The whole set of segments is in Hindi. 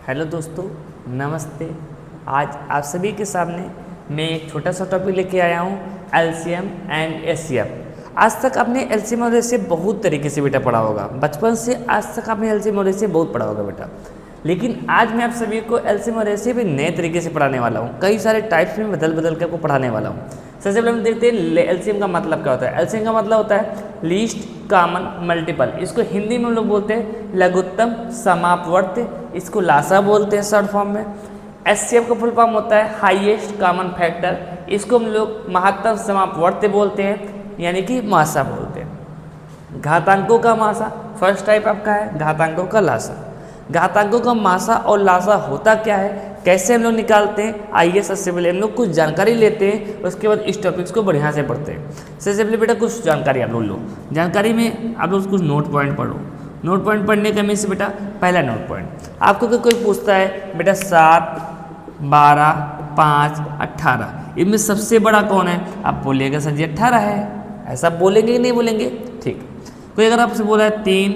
हेलो दोस्तों, नमस्ते। आज आप सभी के सामने मैं एक छोटा सा टॉपिक लेके आया हूँ, एलसीएम एंड एचसीएफ। आज तक आपने एलसीएम और एचसीएफ बहुत तरीके से बेटा पढ़ा होगा, बचपन से आज तक आपने एलसीएम और एचसीएफ बहुत पढ़ा होगा बेटा। लेकिन आज मैं आप सभी को एलसीएम और एचसीएफ एक नए तरीके से पढ़ाने वाला हूँ, कई सारे टाइप्स में बदल बदल के आपको पढ़ाने वाला हूँ। सबसे पहले हम देखते हैं एलसीएम का मतलब क्या होता है। एलसीएम का मतलब होता है लीस्ट कॉमन मल्टीपल। इसको हिंदी में हम लोग बोलते हैं लघुत्तम समापवर्ती, इसको लासा बोलते हैं शॉर्ट फॉर्म में। एचसीएफ का फुल फॉर्म होता है हाईएस्ट कॉमन फैक्टर, इसको हम लोग महत्तम समापवर्ती बोलते हैं, यानी कि मासा बोलते हैं। घातांकों का मासा फर्स्ट टाइप आपका है, घातांकों का लासा। घातांकों का मासा और लासा होता क्या है, कैसे हम लोग निकालते हैं, आइए सबसे पहले हम लोग कुछ जानकारी लेते हैं, उसके बाद इस टॉपिक्स को बढ़िया से पढ़ते हैं। सबसे पहले बेटा कुछ जानकारी आप लोग लो, जानकारी में आप लोग कुछ नोट पॉइंट पढ़ो। नोट पॉइंट पढ़ने का मीन्स बेटा पहला नोट पॉइंट आपको कोई पूछता है बेटा 7, 12, 5, 18 इनमें सबसे बड़ा कौन है, आप बोलिएगा सर जी 18 है, ऐसा बोलेंगे कि नहीं बोलेंगे, ठीक। कोई अगर आपसे बोला है 3,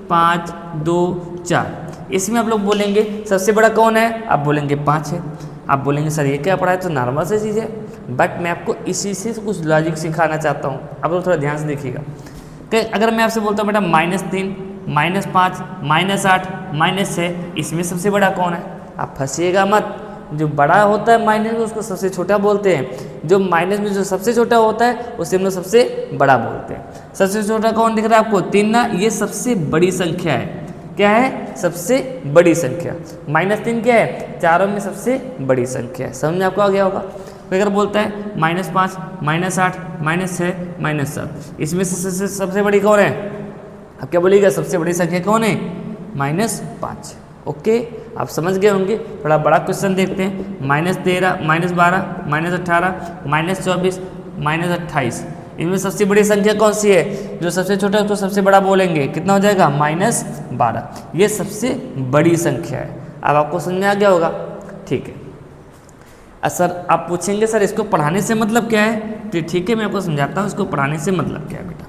5, 2, 4, इसमें आप लोग बोलेंगे सबसे बड़ा कौन है, आप बोलेंगे 5 है। आप बोलेंगे सर ये क्या पढ़ा है, तो नॉर्मल सी चीज़ है, बट मैं आपको इसी से कुछ लॉजिक सिखाना चाहता हूँ, आप लोग थोड़ा ध्यान से देखिएगा। कि अगर मैं आपसे बोलता हूँ बेटा -3, -5, -8, -6, इसमें सबसे बड़ा कौन है, आप फंसिएगा मत। जो बड़ा होता है माइनस में उसको सबसे छोटा बोलते हैं, जो माइनस में जो सबसे छोटा होता है उसे हम लोग सबसे बड़ा बोलते हैं। सबसे छोटा कौन दिख रहा है आपको, 3 ना, ये सबसे बड़ी संख्या है। क्या है, सबसे बड़ी संख्या। -3 क्या है, चारों में सबसे बड़ी संख्या है। समझ में आपको आ गया होगा। कोई अगर बोलता है -5, -8, -6, -7, इसमें से सबसे बड़ी कौन है, अब क्या बोलिएगा, सबसे बड़ी संख्या कौन है, -5। ओके, आप समझ गए होंगे। थोड़ा बड़ा क्वेश्चन देखते हैं, -13, -12, -18, -24, -28, इनमें सबसे बड़ी संख्या कौन सी है, जो सबसे छोटा है उसको सबसे बड़ा बोलेंगे, कितना हो जाएगा, -12। ये सबसे बड़ी संख्या है। अब आपको समझ में आ गया होगा, ठीक है। सर आप पूछेंगे सर इसको पढ़ाने से मतलब क्या है, तो ठीक है मैं आपको समझाता हूँ इसको पढ़ाने से मतलब क्या है बेटा।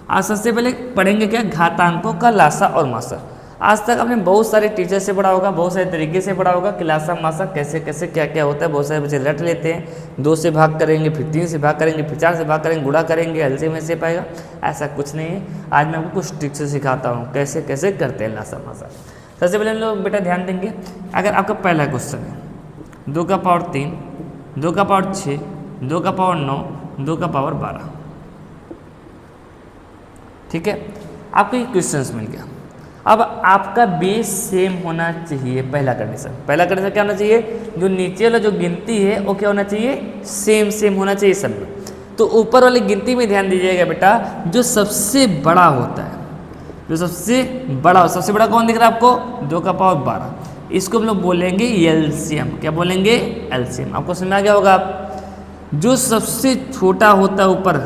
आज सबसे पहले पढ़ेंगे क्या, घातांकों का लासा और मासा। आज तक आपने बहुत सारे टीचर से पढ़ा होगा, बहुत सारे तरीके से पढ़ा होगा कि लासा मासा कैसे कैसे क्या क्या होता है। बहुत सारे बच्चे रट लेते हैं, 2 से भाग करेंगे, फिर 3 से भाग करेंगे, फिर 4 से भाग करेंगे, गुणा करेंगे, एलसीएम में से पाएगा। ऐसा कुछ नहीं है। आज मैं आपको कुछ ट्रिक से सिखाता हूँ कैसे कैसे करते हैं लासा मासा। सबसे पहले हम लोग बेटा ध्यान देंगे, अगर आपका पहला क्वेश्चन है 2 का पावर 3, 2 का पावर 6, 2 का पावर 9, 2 का पावर 12, ठीक है। आपको ये क्वेश्चन मिल गया। अब आपका बेस सेम होना चाहिए, पहला कंडीशन। पहला कंडीशन क्या होना चाहिए, जो नीचे वाला जो गिनती है वो क्या होना चाहिए, सेम होना चाहिए सब में। तो ऊपर वाली गिनती में ध्यान दीजिएगा बेटा, जो सबसे बड़ा होता है, जो सबसे बड़ा कौन दिख रहा है आपको, 2 का पावर 12, इसको हम लोग बोलेंगे एलसीएम। क्या बोलेंगे, एलसीएम। आपको समझ में आ गया होगा। जो सबसे छोटा होता है ऊपर,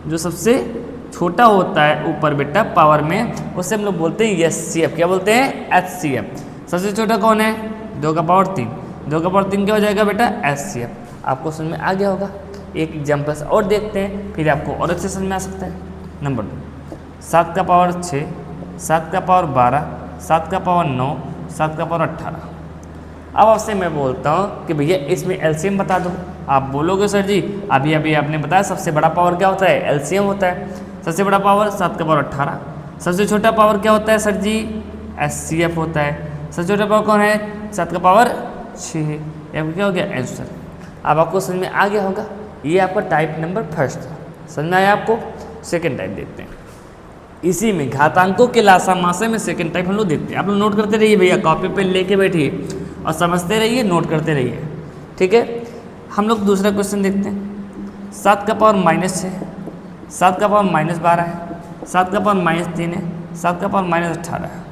जो सबसे छोटा होता है ऊपर बेटा पावर में, उसे हम लोग बोलते हैं एचसीएफ। क्या बोलते हैं, एचसीएफ। सबसे छोटा कौन है, 2 का पावर 3, 2 का पावर 3 क्या हो जाएगा बेटा, एचसीएफ। आपको समझ में आ गया होगा। एक एग्जाम्पल और देखते हैं, फिर आपको और अच्छे समझ में आ सकता है। नंबर 2, 7 का पावर 6, 7 का पावर 12, 7 का पावर 9, 7 का पावर 18। अब आपसे मैं बोलता हूँ कि भैया इसमें एलसीएम बता दो। आप बोलोगे सर जी अभी आपने बताया सबसे बड़ा पावर क्या होता है, एलसीएम होता है। सबसे बड़ा पावर 7 का पावर 18, सबसे छोटा पावर क्या होता है सर जी, एचसीएफ होता है। सबसे छोटा पावर कौन है, 7 का पावर 6। अब क्या हो गया, आंसर। अब आपको समझ में आ गया होगा। ये आपका टाइप नंबर फर्स्ट था, समझ में आया आपको। सेकेंड टाइप देखते हैं, इसी में घातांकों के लासा मासे में सेकेंड टाइप हम लोग देखते हैं। आप लोग नोट करते रहिए भैया, कॉपी पे लेके बैठिए और समझते रहिए, नोट करते रहिए, ठीक है। हम लोग दूसरा क्वेश्चन देखते हैं। 7 का पावर -6, 7 का पावर -12 है, 7 का पावर -3 है, 7 का पावर -18 है।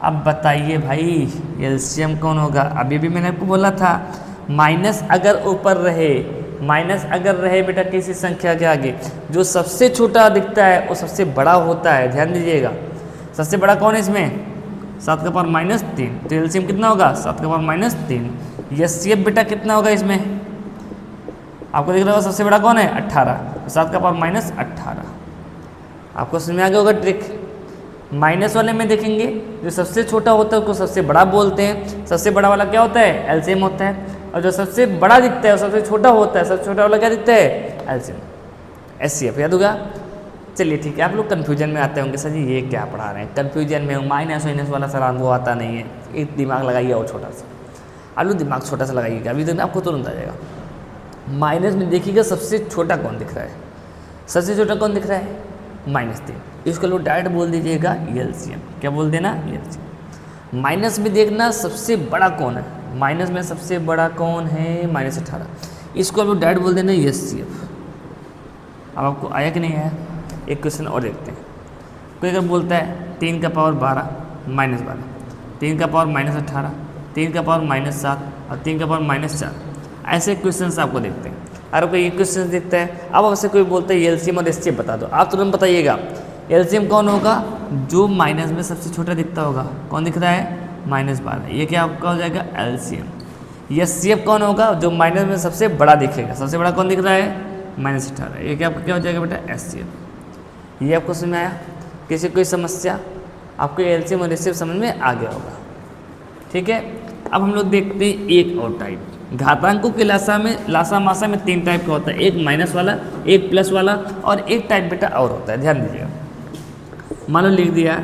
अब बताइए भाई एलसीएम कौन होगा। अभी भी मैंने आपको बोला था माइनस अगर ऊपर रहे, माइनस अगर रहे बेटा किसी संख्या के आगे, जो सबसे छोटा दिखता है वो सबसे बड़ा होता है। ध्यान दीजिएगा, सबसे बड़ा कौन है इसमें, 7 का पावर -3, तो एलसीएम कितना होगा, 7 का पावर -3। एचसीएफ बेटा कितना होगा इसमें, आपको दिख रहा होगा सबसे बड़ा कौन है, 18, 7 का पावर -18। आपको समझ में आ गया होगा ट्रिक। माइनस वाले में देखेंगे जो सबसे छोटा होता है उसको सबसे बड़ा बोलते हैं। सबसे बड़ा वाला क्या होता है? एलसीएम होता है। और जो सबसे बड़ा दिखता है और सबसे छोटा होता है, सबसे छोटा वाला क्या दिखता है? एलसीएम। एचसीएफ याद होगा। चलिए ठीक है, आप लोग कन्फ्यूजन में आते होंगे, सर जी ये क्या पढ़ा रहे हैं, कन्फ्यूजन में माइनस वाइनस वाला सर वो आता नहीं है। एक दिमाग लगाइए और छोटा सा, आप लोग दिमाग छोटा सा लगाइएगा, अभी तक आपको तुरंत आ जाएगा। माइनस में देखिएगा सबसे छोटा कौन दिख रहा है? सबसे छोटा कौन दिख रहा है? -3। इसको लोग डायरेक्ट बोल दीजिएगा एलसीएम। क्या बोल देना? एलसीएम। माइनस में देखना सबसे बड़ा कौन है? माइनस में सबसे बड़ा कौन है? -18। इसको लोग डायरेक्ट बोल देना एचसीएफ। अब आपको आया कि नहीं आया? एक क्वेश्चन और देखते हैं। कोई अगर बोलता है 3 का पावर 12 -12, 3 का पावर -18, 3 का पावर -7 और 3 का पावर -4, ऐसे क्वेश्चन आपको देखते हैं। अगर कोई ये क्वेश्चन देखता है, अब आपसे कोई बोलता है एलसीएम और एचसीएफ बता दो, आप तुरंत बताइएगा एलसीएम कौन होगा? जो माइनस में सबसे छोटा दिखता होगा। कौन दिख रहा है? -12। ये क्या आपका हो जाएगा? एलसीएम। एचसीएफ कौन होगा? जो माइनस में सबसे बड़ा दिखेगा। सबसे बड़ा कौन दिख रहा है? -18। ये क्या आपका क्या हो जाएगा बेटा? एचसीएफ। ये आपको समझ में आया? किसी कोई समस्या? आपको एलसीएम और एचसीएफ समझ में आ गया होगा। ठीक है, अब हम लोग देखते हैं एक और टाइप। घातांकों के लासा मासा में 3 टाइप का होता है, एक माइनस वाला, एक प्लस वाला और एक टाइप बेटा और होता है। ध्यान दीजिएगा, मान लो लिख दिया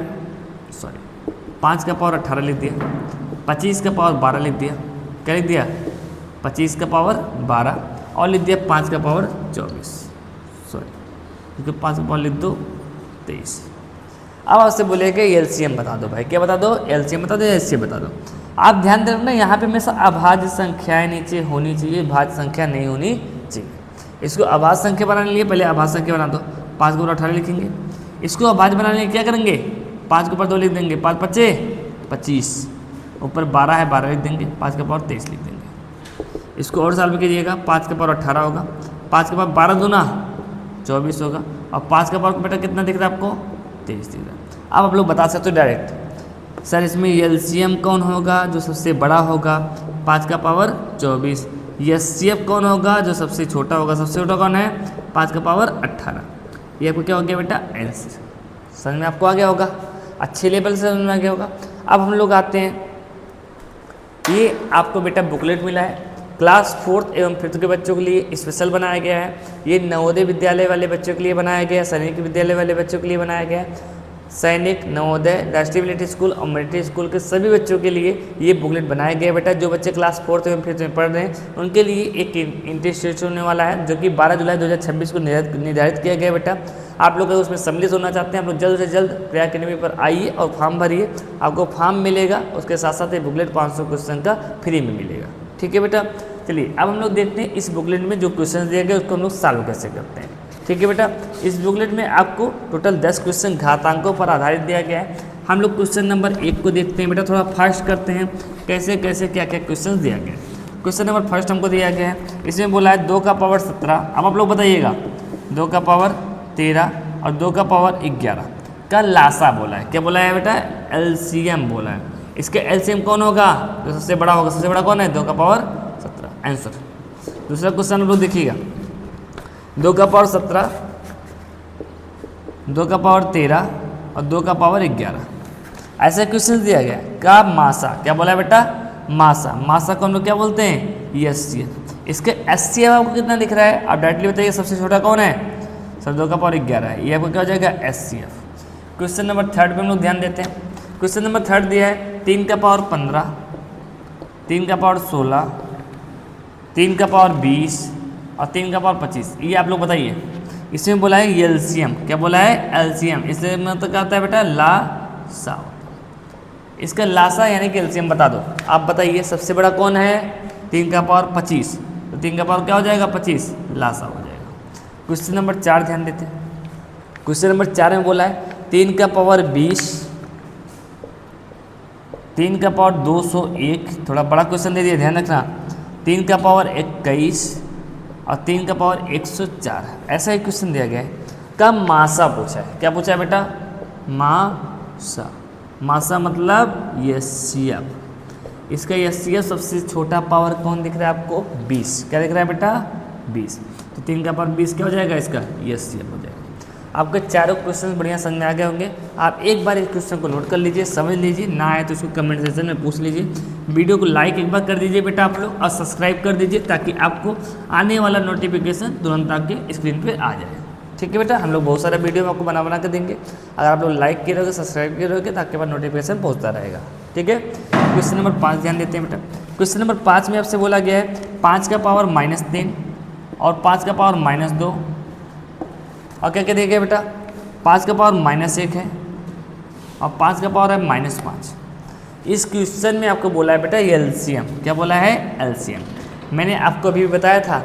5 का पावर 18 लिख दिया, 25 का पावर 12 लिख दिया। क्या लिख दिया? 25 का पावर 12 और लिख दिया 5 का पावर 24, क्योंकि 5 का पावर लिख दो 23। अब आपसे बोलेगा एलसीएम बता दो भाई। क्या बता दो? एलसीएम बता दो, एचसीएफ बता दो। आप ध्यान दे रखना, यहाँ पे हमेशा अभाज्य संख्याएं नीचे होनी चाहिए, भाज्य संख्या नहीं होनी चाहिए। इसको अभाज्य संख्या बनाने के लिए पहले अभाज्य संख्या बना दो। 5 के ऊपर 18 लिखेंगे। इसको अभाज्य बनाने के लिए क्या करेंगे? 5 के ऊपर 2 लिख देंगे, 5 5 25, ऊपर 12 है 12 लिख देंगे, 5 का पावर 23 लिख देंगे। इसको और सॉल्व कीजिएगा, 5 का पावर 18 होगा, 5 के पावर 12 दूना 24 होगा और 5 का पावर बेटा कितना दिख रहा है आपको? 23 दिख रहा है। अब आप लोग बता सकते हो डायरेक्ट, सर इसमें एलसीएम कौन होगा? जो सबसे बड़ा होगा, 5 का पावर 24। एचसीएफ कौन होगा? जो सबसे छोटा होगा। सबसे छोटा कौन है? 5 का पावर 18। ये आपको क्या हो गया बेटा? आंसर। समझ में आपको आ गया होगा, अच्छे लेवल से समझ में आ गया होगा। अब हम लोग आते हैं, ये आपको बेटा बुकलेट मिला है, क्लास 4th एवं 5th के बच्चों के लिए स्पेशल बनाया गया है। ये नवोदय विद्यालय वाले बच्चों के लिए बनाया गया है, सैनिक विद्यालय वाले बच्चों के लिए बनाया गया है। सैनिक, नवोदय, राष्ट्रीय मिलिट्री स्कूल और मिलिट्री स्कूल के सभी बच्चों के लिए ये बुकलेट बनाया गया है बेटा। जो बच्चे क्लास 4th एवं 5th में पढ़ रहे हैं उनके लिए एक इंटरेस्ट होने वाला है, जो कि 12 जुलाई 2026 को निर्धारित किया गया बेटा। आप लोग अगर उसमें सम्मिलित होना चाहते हैं, आप लोग जल्द से जल्द प्रिया अकेडमी पर आइए और फॉर्म भरिए। आपको फॉर्म मिलेगा, उसके साथ साथ ये बुकलेट 500 क्वेश्चन का फ्री में मिलेगा। ठीक है बेटा, चलिए अब हम लोग देखते हैं इस बुकलेट में जो क्वेश्चन दिए गए उसको हम लोग सॉल्व कैसे करते हैं। ठीक है बेटा, इस बुकलेट में आपको टोटल 10 क्वेश्चन घातांकों पर आधारित दिया गया है। हम लोग क्वेश्चन नंबर 1 को देखते हैं बेटा, थोड़ा फास्ट करते हैं कैसे कैसे क्या क्या क्वेश्चन दिया गया है। क्वेश्चन नंबर फर्स्ट हमको दिया गया है, इसमें बोला है 2 का पावर 17। अब आप लोग बताइएगा 2 का पावर 13 और 2 का पावर 11 का लासा बोला है। क्या बोला है बेटा? एलसीएम बोला है। इसका एलसीएम कौन होगा? जो सबसे बड़ा होगा। सबसे बड़ा कौन है? 2 का पावर 17। आंसर। दूसरा क्वेश्चन हम लोग देखिएगा, 2 का पावर 17, 2 का पावर 13 और 2 का पावर 11, ऐसे क्वेश्चन दिया गया का मासा। क्या बोला है बेटा? मासा। मासा को हम लोग क्या बोलते हैं? एचसीएफ। इसके एचसीएफ आपको कितना दिख रहा है? आप डायरेक्टली बताइए सबसे छोटा कौन है? सर 2 का पावर 11 है, ये आपको क्या हो जाएगा? एचसीएफ। क्वेश्चन नंबर 3 पे हम लोग ध्यान देते हैं। क्वेश्चन नंबर 3 दिया है 3 का पावर 15, 3 का पावर 16, 3 का पावर 20 और 3 का पावर 25। ये आप लोग बताइए। इसमें बोला है एलसीएम। क्या बोला है? एलसीएम। इससे मतलब क्या होता है बेटा? लासा। इसका लासा यानी कि एलसीएम बता दो। आप बताइए सबसे बड़ा कौन है? 3 का पावर 25, तो 3 का पावर क्या हो जाएगा? 25, लासा हो जाएगा। क्वेश्चन नंबर 4 ध्यान देते हैं। क्वेश्चन नंबर 4 में बोला है 3 का पावर 20, 3 का पावर 201, थोड़ा बड़ा क्वेश्चन दे दिया, ध्यान रखना। 3 का पावर 21 और 3 का पावर 104, ऐसा एक क्वेश्चन दिया गया है का मासा पूछा है। क्या पूछा है बेटा? मासा। मासा मतलब एचसीएफ। इसका एचसीएफ सबसे छोटा पावर कौन दिख रहा है आपको? 20। क्या दिख रहा है बेटा? 20। तो 3 का पावर 20 क्या हो जाएगा? इसका एचसीएफ हो जाएगा। आपके चारों क्वेश्चन बढ़िया समझ में आ गए होंगे। आप एक बार इस क्वेश्चन को नोट कर लीजिए, समझ लीजिए, ना आए तो इसको कमेंट सेक्शन में पूछ लीजिए। वीडियो को लाइक एक बार कर दीजिए बेटा आप लोग, और सब्सक्राइब कर दीजिए ताकि आपको आने वाला नोटिफिकेशन तुरंत आपके स्क्रीन पर आ जाए। ठीक है बेटा, हम लोग बहुत सारा वीडियो में आपको बना के देंगे। अगर आप लोग लाइक किए रहोगे, सब्सक्राइब किए रहोगे तो आपके पास नोटिफिकेशन पहुँचता रहेगा। ठीक है, क्वेश्चन नंबर 5 ध्यान देते हैं बेटा। क्वेश्चन नंबर 5 में आपसे बोला गया है 5 का पावर -3 और 5 का पावर -2 और क्या क्या दिया गया बेटा, 5 का पावर -1 है और 5 का पावर है -5। इस क्वेश्चन में आपको बोला है बेटा एलसीएम। क्या बोला है? एलसीएम। मैंने आपको अभी बताया था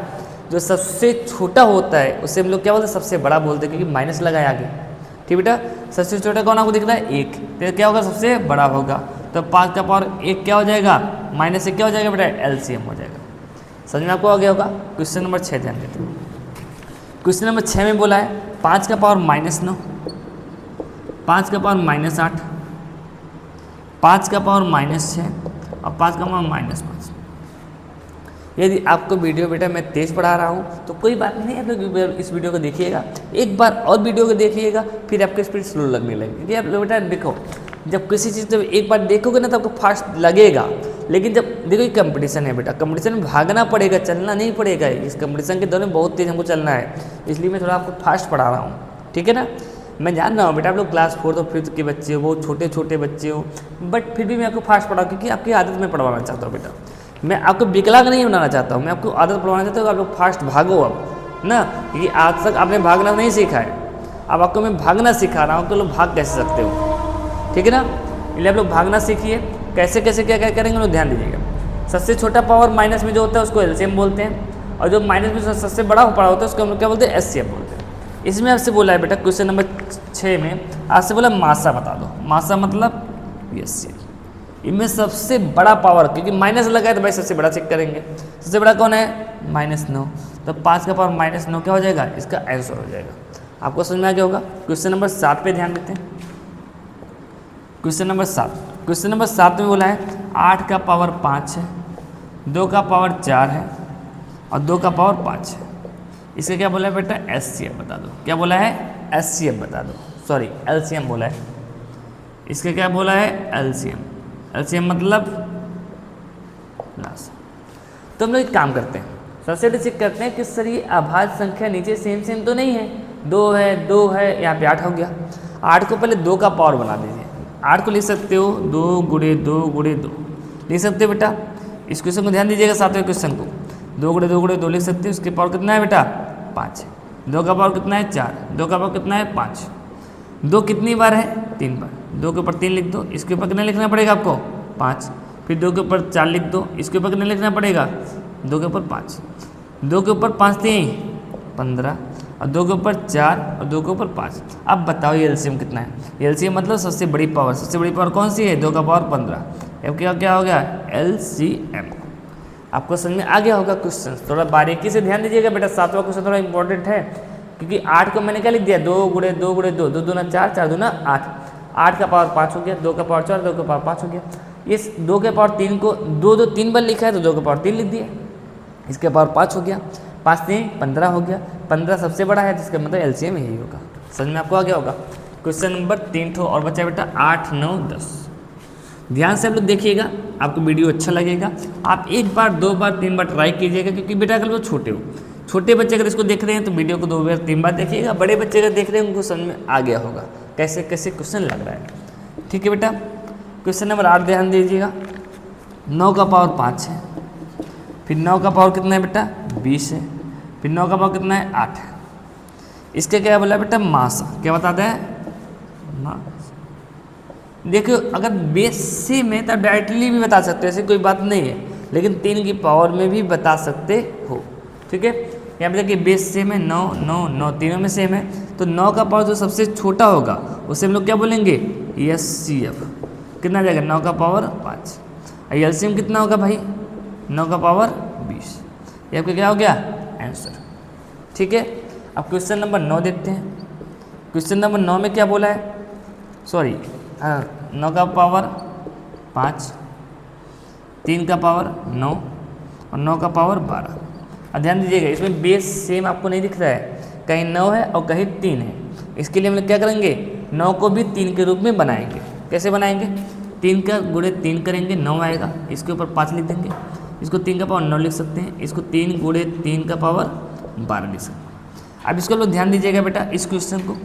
जो सबसे छोटा होता है उसे हम लोग क्या बोलते हैं? सबसे बड़ा बोलते हैं, क्योंकि माइनस लगाया आगे। ठीक बेटा, सबसे छोटा कौन आपको दिख रहा है? 1। तो क्या होगा? सबसे बड़ा होगा। तो 5 का पावर 1 क्या हो जाएगा? -1 क्या हो जाएगा बेटा? एलसीएम हो जाएगा। समझ में आपको आ गया होगा। क्वेश्चन नंबर 6 ध्यान देते हैं। क्वेश्चन नंबर 6 में बोला है 5 का पावर -9, 5 का पावर -8, 5 का पावर -6 और 5 का पावर -5। यदि आपको वीडियो बेटा मैं तेज़ पढ़ा रहा हूँ तो कोई बात नहीं, आप लोग इस वीडियो को देखिएगा, एक बार और वीडियो को देखिएगा, फिर आपको स्पीड स्लो लगने लगेगी। क्योंकि आप लोग बेटा देखो, जब किसी चीज़ को एक बार देखोगे ना तो आपको फास्ट लगेगा, लेकिन जब देखो ये कंपटीशन है बेटा, कंपटीशन में भागना पड़ेगा, चलना नहीं पड़ेगा। इस कंपटीशन के दौरान बहुत तेज़ हमको चलना है, इसलिए मैं थोड़ा आपको फास्ट पढ़ा रहा हूँ। ठीक है ना, मैं जान रहा हूँ बेटा आप लोग क्लास 4 और 5th के बच्चे हो, बहुत छोटे छोटे बच्चे हो, बट फिर भी मैं आपको फास्ट पढ़ाऊँ क्योंकि आपकी आदत में पढ़वाना चाहता हूँ बेटा। मैं आपको विकलांग नहीं बनाना चाहता हूँ, मैं आपको आदत पढ़वाना चाहता हूँ। आप लोग फास्ट भागो अब ना, क्योंकि आज तक आपने भागना नहीं सीखा है, अब आपको मैं भागना सिखा रहा हूँ कि लोग भाग कैसे सकते हो। ठीक है ना, इसलिए आप लोग भागना सीखिए। कैसे कैसे क्या क्या करेंगे लोग ध्यान दीजिएगा। सबसे छोटा पावर माइनस में जो होता है उसको एलसीएम बोलते हैं, और जो माइनस में सबसे बड़ा पड़ा होता है उसको हम लोग क्या बोलते हैं? एचसीएफ बोलते हैं। इसमें आपसे बोला है बेटा क्वेश्चन नंबर 6 में आपसे बोला मासा बता दो। मासा मतलब एचसीएफ। इनमें सबसे बड़ा पावर, क्योंकि माइनस लगा है तो भाई सबसे बड़ा चेक करेंगे। सबसे बड़ा कौन है? -9। तो 5 का पावर -9 क्या हो जाएगा? इसका आंसर हो जाएगा। आपको समझ में आ गया होगा। क्वेश्चन नंबर 7 पे ध्यान देते हैं। क्वेश्चन नंबर 7, क्वेश्चन नंबर 7 में बोला है 8 का पावर 5 है, 2 का पावर 4 है और 2 का पावर 5 है। इसका क्या बोला है बेटा? एचसीएफ बता दो। क्या बोला है? एचसीएफ बता दो, सॉरी एलसीएम बोला है। इसका क्या बोला है? एलसीएम। एलसीएम मतलब लास्ट। तो हम लोग एक काम करते हैं, सबसे पहले चेक करते हैं कि सर ये अभाज्य संख्या नीचे सेम तो नहीं है। 2 है, यहाँ पे 8 हो गया। 8 को पहले 2 का पावर बना दीजिए। 8 को लिख सकते हो 2 × 2 × 2 लिख सकते हो बेटा। इस क्वेश्चन को ध्यान दीजिएगा, 7वें क्वेश्चन को 2 × 2 × 2 लिख सकते हो। इसके पावर कितना है बेटा? 5। 2 का पावर कितना है? 4। 2 का पावर कितना है? 5। 2 कितनी बार है? 3 बार। 2 के ऊपर 3 लिख दो, इसके ऊपर कितना लिखना पड़ेगा आपको? 5। फिर 2 के ऊपर 4 लिख दो, इसके ऊपर कितना लिखना पड़ेगा? 2 के ऊपर 5। 2 के ऊपर 5 3 15 और 2 के ऊपर 4 और 2 के ऊपर 5। अब बताओ ये एलसीएम कितना है? एलसीएम मतलब सबसे बड़ी पावर। सबसे बड़ी पावर कौन सी है? 2 का पावर 15। अब क्या हो गया? एलसीएम। आपको समझ में आ गया होगा क्वेश्चन। थोड़ा बारीकी से ध्यान दीजिएगा बेटा, 7वां क्वेश्चन थोड़ा इंपॉर्टेंट है, क्योंकि 8 को मैंने क्या लिख दिया? 2 × 2 × 2 2 दूना 4 4 दूना 8। 8 का पावर 5 हो गया, 2 का पावर 4 2 का पावर 5 हो गया। इस 2 के पावर 3 को 2 3 बार लिखा है तो 2 का पावर 3 लिख दिया, इसके पावर 5 हो गया। 5 3 15 हो गया। 15 सबसे बड़ा है, जिसका मतलब एलसीएम यही होगा। समझ में आपको आ गया होगा। क्वेश्चन नंबर 3 ठो और बचा बेटा 8 9 10। ध्यान से आप लोग देखिएगा, आपको वीडियो अच्छा लगेगा। आप 1 बार 2 बार 3 बार ट्राई कीजिएगा, क्योंकि बेटा अगर वो छोटे हो, छोटे बच्चे अगर इसको देख रहे हैं तो वीडियो को 2 बार 3 बार देखिएगा। बड़े बच्चे अगर देख रहे हैं उनको समझ में आ गया होगा कैसे कैसे क्वेश्चन लग रहा है। ठीक है बेटा, क्वेश्चन नंबर 8 ध्यान दीजिएगा। 9 का पावर 5 है, फिर 9 का पावर कितना है बेटा? 20 है, फिर 9 का पावर कितना है? 8 है। इसका क्या बोला बेटा? मासा। क्या बताते हैं? मास। देखो अगर बेस से में तो डायरेक्टली भी बता सकते हो, ऐसी कोई बात नहीं है, लेकिन 3 की पावर में भी बता सकते हो। ठीक है, यहाँ पे देखिए बेस सेम है, 9 9 9 तीनों में सेम है। तो 9 का पावर जो सबसे छोटा होगा उसे हम लोग क्या बोलेंगे? एचसीएफ। कितना आ जाएगा? 9 का पावर 5। एलसीएम कितना होगा भाई? 9 का पावर 20। ये आपका क्या हो गया? आंसर। ठीक है, अब क्वेश्चन नंबर 9 देखते हैं। क्वेश्चन नंबर 9 में क्या बोला है? सॉरी, 9 का पावर 5, 3 का पावर 9 और 9 का पावर 12। अब ध्यान दीजिएगा, इसमें बेस सेम आपको नहीं दिख रहा है, कहीं 9 है और कहीं 3 है। इसके लिए हम लोग क्या करेंगे, 9 को भी 3 के रूप में बनाएंगे। कैसे बनाएंगे, 3 का गुणे 3 करेंगे 9 आएगा, इसके ऊपर 5 लिख देंगे, इसको 3 का पावर 9 लिख सकते हैं, इसको 3 गुणे 3 का पावर 12 लिख सकते हैं। अब इसको लोग ध्यान दीजिएगा बेटा, इस क्वेश्चन को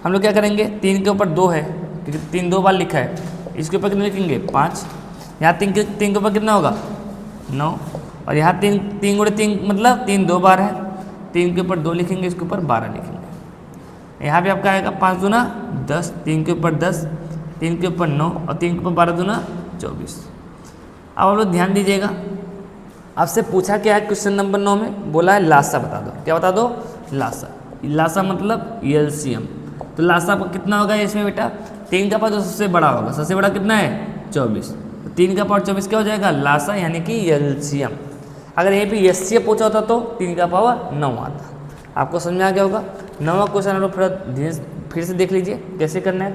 हम लोग क्या करेंगे, 3 के ऊपर 2 है क्योंकि 3 2 बार लिखा है, इसके ऊपर कितने लिखेंगे 5, यहाँ 3 के ऊपर कितना होगा 9, और यहाँ 3 गुणे 3 मतलब 3 2 बार है, 3 के ऊपर 2 लिखेंगे, इसके ऊपर 12 लिखेंगे। यहाँ पे आपका आएगा 5 दूना 10, 3 के ऊपर 10, 3 के ऊपर 9 और 3 के ऊपर 12 दूना 24। अब आप लोग ध्यान दीजिएगा, आपसे पूछा क्या है क्वेश्चन नंबर 9 में, बोला है लासा बता दो। क्या बता दो, लासा। लासा मतलब एलसीएम। तो लासा कितना होगा इसमें बेटा, 3 का पावर जो सबसे बड़ा होगा, सबसे बड़ा कितना है 24, तो 3 का पावर 24 क्या हो जाएगा लासा यानी कि एलसीएम। अगर यहीं पे एचसीएफ पूछा होता तो 3 का पावर 9 आता। आपको समझ में आ गया होगा। 9वां क्वेश्चन हम लोग फिर से देख लीजिए कैसे करना है।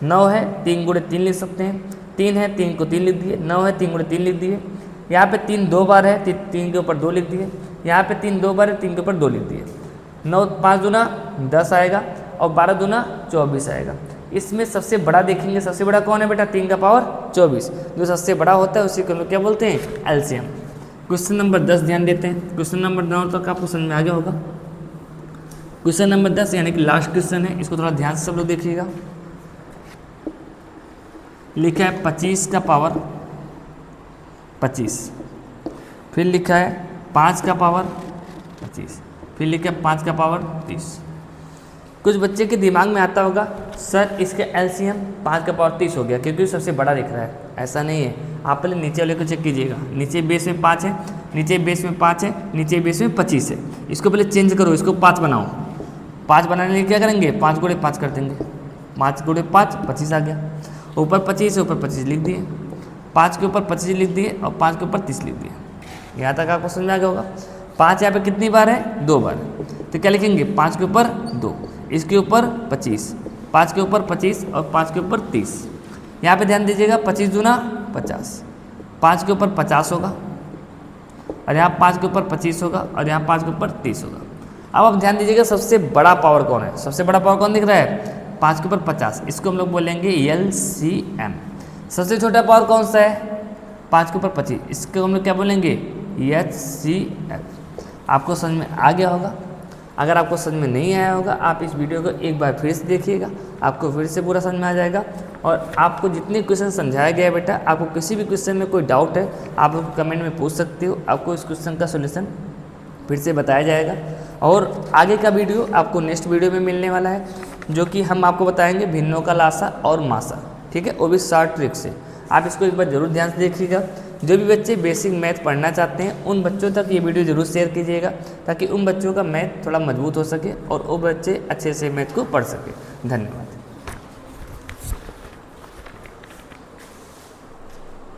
9 है 3 गुणे 3 लिख सकते हैं, 3 है 3 को 3 लिख दिए, 9 है 3 गुणे 3 लिख दिए, यहाँ पे 3 2 बार है 3 के ऊपर 2 लिख दिए, यहाँ पे 3 2 बार है 3 के ऊपर 2 लिख दिए। 9 5 दूना 10 आएगा और 12 दूना 24 आएगा। इसमें सबसे बड़ा देखेंगे, सबसे बड़ा कौन है बेटा, 3 का पावर 24, जो सबसे बड़ा होता है उसी को लोग क्या बोलते हैं एलसीएम। क्वेश्चन नंबर 10 ध्यान देते हैं। क्वेश्चन नंबर 9 तक आपको समझ में आ गया होगा। क्वेश्चन नंबर 10 यानी कि लास्ट क्वेश्चन है, इसको थोड़ा ध्यान से सब लोग देखिएगा। लिखा है 25 का पावर 25, फिर लिखा है 5 का पावर 25, फिर लिखा है 5 का पावर 30। कुछ बच्चे के दिमाग में आता होगा सर इसके एलसीएम 5 का पावर 30 हो गया क्योंकि सबसे बड़ा दिख रहा है। ऐसा नहीं है, आप पहले नीचे वाले को चेक कीजिएगा। नीचे बेस में 5 है, नीचे बेस में 5 है, नीचे बेस में 25 है। इसको पहले चेंज करो, इसको 5 बनाओ। 5 बनाने के लिए क्या करेंगे, 5 गुणे 5 कर देंगे, 5 गुणे 5 25 आ गया। ऊपर 25 है, ऊपर 25 लिख दिए, 5 के ऊपर 25 लिख दिए और 5 के ऊपर 30 लिख दिए। यहाँ तक आपको समझ में आ गया होगा। 5 यहाँ पे कितनी बार है, 2 बार, तो क्या लिखेंगे 5 के ऊपर 2, इसके ऊपर 25, 5 के ऊपर 25 और 5 के ऊपर 30। यहाँ पे ध्यान दीजिएगा 25 दूना 50, 5 के ऊपर 50 होगा और यहाँ 5 के ऊपर 25 होगा और यहाँ 5 के ऊपर 30 होगा। अब आप ध्यान दीजिएगा सबसे बड़ा पावर कौन है, सबसे बड़ा पावर कौन दिख रहा है 5 के ऊपर 50, इसको हम लोग बोलेंगे एलसीएम। सबसे छोटा पावर कौन सा है 5 के ऊपर 25, इसको हम लोग क्या बोलेंगे एचसीएफ। आपको समझ में आ गया होगा। अगर आपको समझ में नहीं आया होगा आप इस वीडियो को एक बार फिर से देखिएगा, आपको फिर से पूरा समझ में आ जाएगा। और आपको जितने क्वेश्चन समझाया गया है बेटा, आपको किसी भी क्वेश्चन में कोई डाउट है आप कमेंट में पूछ सकते हो, आपको इस क्वेश्चन का सोल्यूशन फिर से बताया जाएगा। और आगे का वीडियो आपको नेक्स्ट वीडियो में मिलने वाला है, जो कि हम आपको बताएंगे भिन्नों का लासा और मासा, ठीक है, वो भी शॉर्ट ट्रिक से। आप इसको एक बार जरूर ध्यान से देखिएगा। जो भी बच्चे बेसिक मैथ पढ़ना चाहते हैं उन बच्चों तक ये वीडियो जरूर शेयर कीजिएगा, ताकि उन बच्चों का मैथ थोड़ा मजबूत हो सके और वो बच्चे अच्छे से मैथ को पढ़ सके। धन्यवाद।